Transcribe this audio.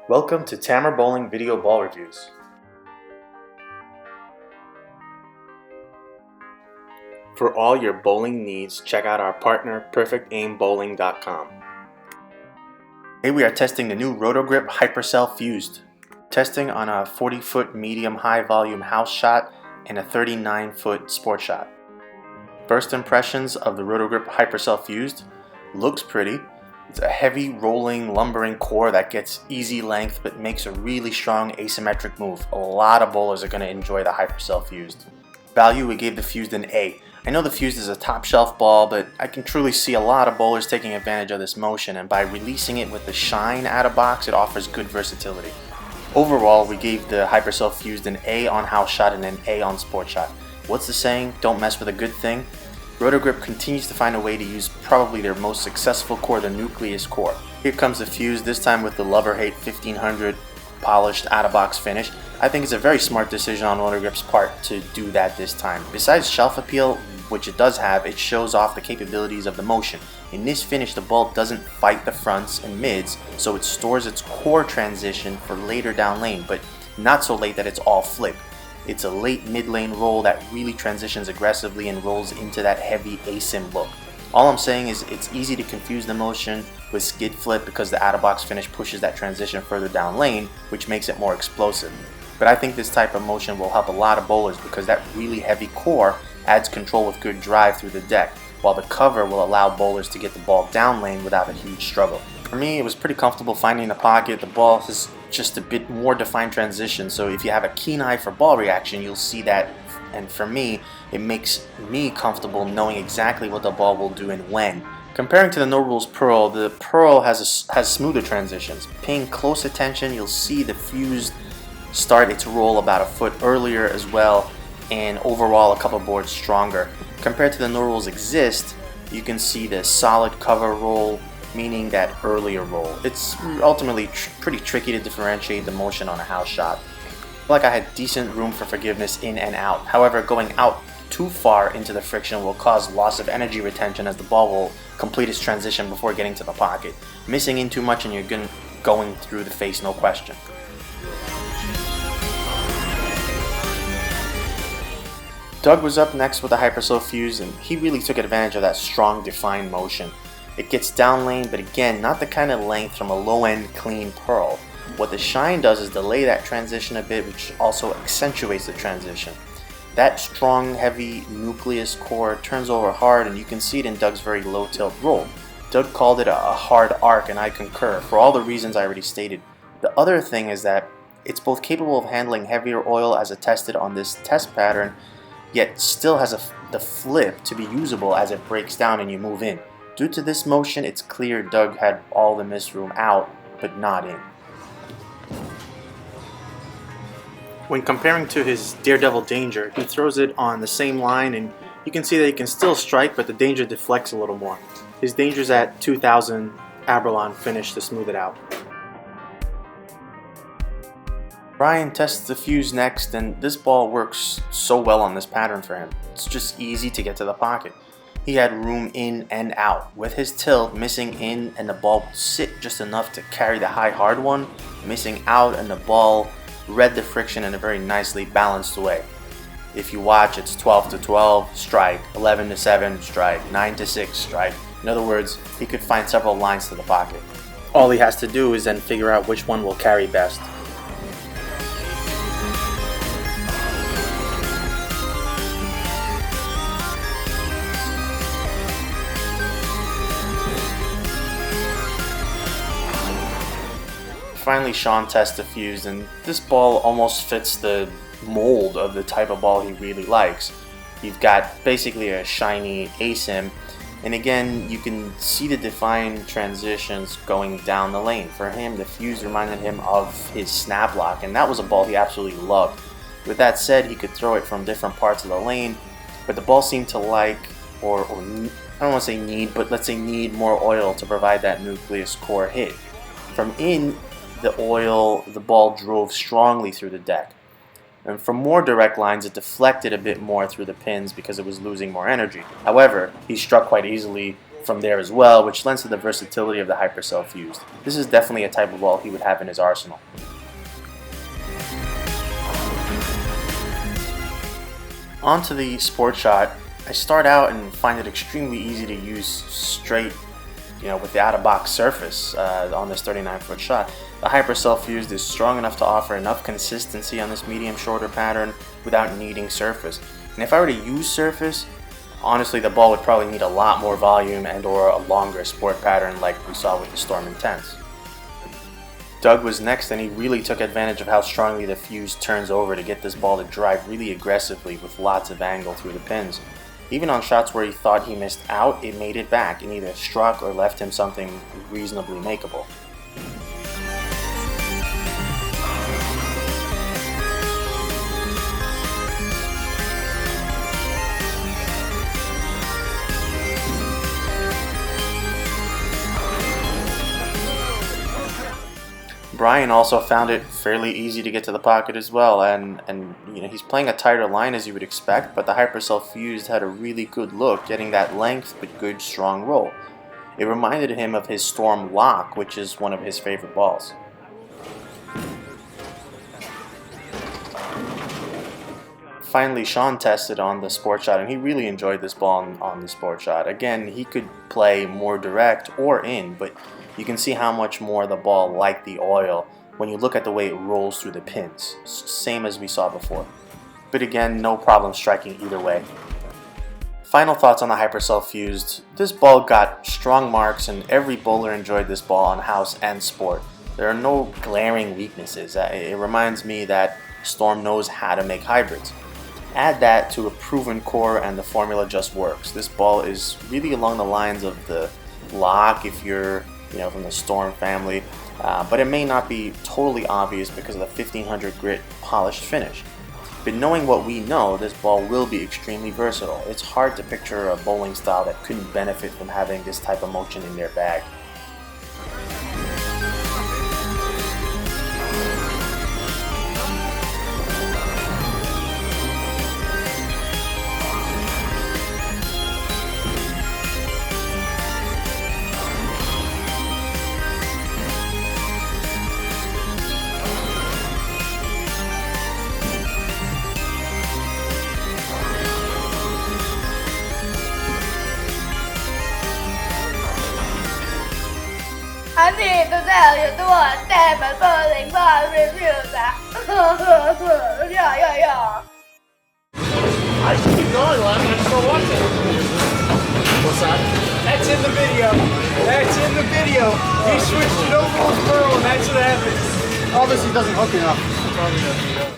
Welcome to Tamer Bowling Video Ball Reviews. For all your bowling needs, check out our partner, perfectaimbowling.com. Today we are testing the new Roto Grip Hypercell Fused. Testing on a 40-foot medium high volume house shot and a 39-foot sport shot. First impressions of the Roto Grip Hypercell Fused. Looks pretty. It's a heavy, rolling, lumbering core that gets easy length but makes a really strong asymmetric move. A lot of bowlers are going to enjoy the Hypercell Fused. Value, we gave the Fused an A. I know the Fused is a top shelf ball, but I can truly see a lot of bowlers taking advantage of this motion, and by releasing it with the shine out of box, it offers good versatility. Overall, we gave the Hypercell Fused an A on house shot and an A on sport shot. What's the saying? Don't mess with a good thing. Roto Grip continues to find a way to use probably their most successful core, the nucleus core. Here comes the Fused, this time with the Love-or-Hate 1500 polished out-of-box finish. I think it's a very smart decision on Roto Grip's part to do that this time. Besides shelf appeal, which it does have, it shows off the capabilities of the motion. In this finish, the ball doesn't fight the fronts and mids, so it stores its core transition for later down lane, but not so late that it's all flip. It's a late mid-lane roll that really transitions aggressively and rolls into that heavy asym look. All I'm saying is it's easy to confuse the motion with skid flip because the out-of-box finish pushes that transition further down lane, which makes it more explosive. But I think this type of motion will help a lot of bowlers because that really heavy core adds control with good drive through the deck, while the cover will allow bowlers to get the ball down lane without a huge struggle. For me, it was pretty comfortable finding the pocket. The ball has just a bit more defined transition, so if you have a keen eye for ball reaction, you'll see that, and for me, it makes me comfortable knowing exactly what the ball will do and when. Comparing to the No Rules Pearl, the Pearl has smoother transitions. Paying close attention, you'll see the Fused start its roll about a foot earlier as well, and overall a couple boards stronger. Compared to the No Rules Exist, you can see the solid cover roll, meaning that earlier roll. It's ultimately pretty tricky to differentiate the motion on a house shot. I feel like I had decent room for forgiveness in and out. However, going out too far into the friction will cause loss of energy retention as the ball will complete its transition before getting to the pocket. Missing in too much and you're going through the face, no question. Doug was up next with the Hypercell Fused, and he really took advantage of that strong, defined motion. It gets down lane, but again, not the kind of length from a low-end clean Pearl. What the shine does is delay that transition a bit, which also accentuates the transition. That strong, heavy nucleus core turns over hard, and you can see it in Doug's very low-tilt roll. Doug called it a hard arc, and I concur, for all the reasons I already stated. The other thing is that it's both capable of handling heavier oil as attested on this test pattern, yet still has the flip to be usable as it breaks down and you move in. Due to this motion, it's clear Doug had all the miss room out, but not in. When comparing to his Daredevil Danger, he throws it on the same line, and you can see that he can still strike, but the Danger deflects a little more. His Danger's at 2000 Abralon finish to smooth it out. Bryan tests the Fused next, and this ball works so well on this pattern for him. It's just easy to get to the pocket. He had room in and out. With his tilt, missing in and the ball would sit just enough to carry the high hard one, missing out and the ball read the friction in a very nicely balanced way. If you watch, it's 12 to 12, strike, 11 to 7, strike, 9 to 6, strike. In other words, he could find several lines to the pocket. All he has to do is then figure out which one will carry best. Finally, Sean tests the Fused, and this ball almost fits the mold of the type of ball he really likes. You've got basically a shiny asym, and again, you can see the defined transitions going down the lane. For him, the Fused reminded him of his snap lock, and that was a ball he absolutely loved. With that said, he could throw it from different parts of the lane, but the ball seemed to like, or I don't want to say need, but let's say need more oil to provide that nucleus core hit. From in the oil, the ball drove strongly through the deck. And from more direct lines, it deflected a bit more through the pins because it was losing more energy. However, he struck quite easily from there as well, which lends to the versatility of the Hypercell Fused. This is definitely a type of ball he would have in his arsenal. On to the Sport Shot. I start out and find it extremely easy to use straight, with the out-of-box surface on this 39-foot shot. The Hypercell Fused is strong enough to offer enough consistency on this medium shorter pattern without needing surface. And if I were to use surface, honestly the ball would probably need a lot more volume and or a longer sport pattern like we saw with the Storm Intense. Doug was next, and he really took advantage of how strongly the fuse turns over to get this ball to drive really aggressively with lots of angle through the pins. Even on shots where he thought he missed out, it made it back and either struck or left him something reasonably makeable. Bryan also found it fairly easy to get to the pocket as well, and he's playing a tighter line as you would expect, but the Hypercell Fused had a really good look, getting that length but good strong roll. It reminded him of his Storm Lock, which is one of his favorite balls. Finally, Sean tested on the Sport Shot, and he really enjoyed this ball on the Sport Shot. Again, he could play more direct or in, but you can see how much more the ball liked the oil when you look at the way it rolls through the pins, same as we saw before. But again, no problem striking either way. Final thoughts on the Hypercell Fused. This ball got strong marks, and every bowler enjoyed this ball on house and sport. There are no glaring weaknesses. It reminds me that Storm knows how to make hybrids. Add that to a proven core and the formula just works. This ball is really along the lines of the Lock if you're from the Storm family, but it may not be totally obvious because of the 1500 grit polished finish. But knowing what we know, this ball will be extremely versatile. It's hard to picture a bowling style that couldn't benefit from having this type of motion in their bag. I need to tell you to watch Tamer Bowling Ball reviews. Yeah. I should keep going, well, I'm gonna still watch it. What's that? That's in the video. That's in the video. He switched it over to his pearl, and that's what happens. Obviously doesn't hook enough. Probably doesn't.